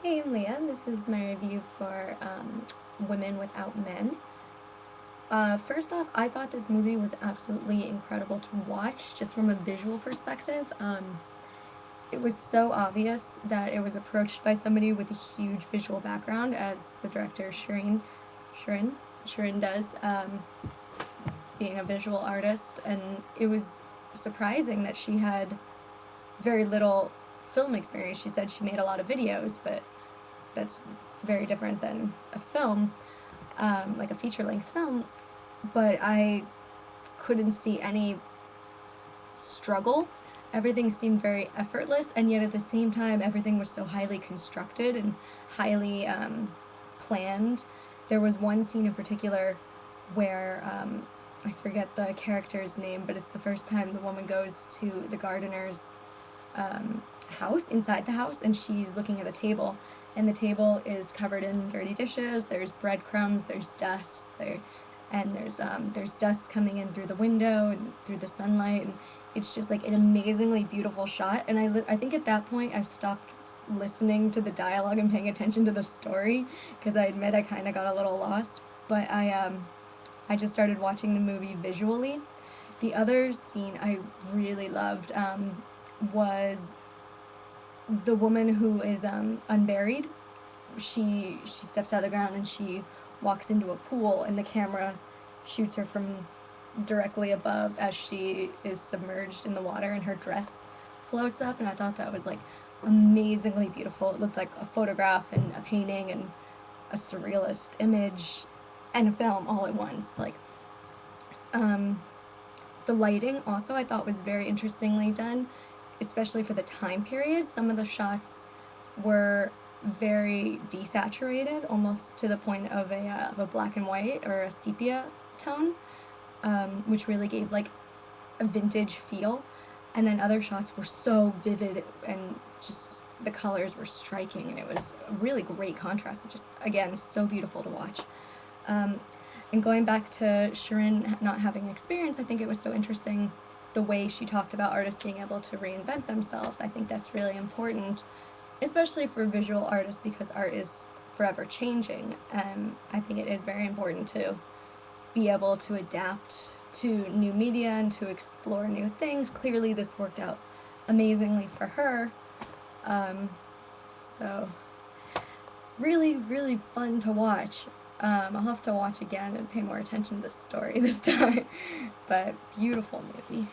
Hey, I'm Leah. This is my review for Women Without Men. First off, I thought this movie was absolutely incredible to watch, just from a visual perspective. It was so obvious that it was approached by somebody with a huge visual background, as the director Shirin, Shirin does, being a visual artist, and it was surprising that she had very little film experience. She said she made a lot of videos, but that's very different than a film, like a feature-length film, but I couldn't see any struggle. Everything seemed very effortless, and yet at the same time, everything was so highly constructed and highly planned. There was one scene in particular where I forget the character's name, but it's the first time the woman goes to the gardener's house, inside the house, and she's looking at the table, and the table is covered in dirty dishes. There's breadcrumbs, there's dust there, and there's dust coming in through the window and through the sunlight, and it's just like an amazingly beautiful shot. And I think at that point I stopped listening to the dialogue and paying attention to the story, because I admit I kind of got a little lost. But I just started watching the movie visually. The other scene I really loved was the woman who is unburied. She steps out of the ground and she walks into a pool, and the camera shoots her from directly above as she is submerged in the water, and her dress floats up. And I thought that was like amazingly beautiful. It looked like a photograph and a painting and a surrealist image and a film all at once. Um, the lighting also I thought was very interestingly done, especially for the time period. Some of the shots were very desaturated, almost to the point of a black and white or a sepia tone, which really gave like a vintage feel. And then other shots were so vivid, and just the colors were striking, and it was a really great contrast. It just, again, so beautiful to watch. Um, and going back to Shirin not having experience, I think it was so interesting the way she talked about artists being able to reinvent themselves. I think that's really important, especially for visual artists, because art is forever changing. I think it is very important to be able to adapt to new media and to explore new things. Clearly, this worked out amazingly for her. Um, so, really, really fun to watch. I'll have to watch again and pay more attention to the story this time. But beautiful movie.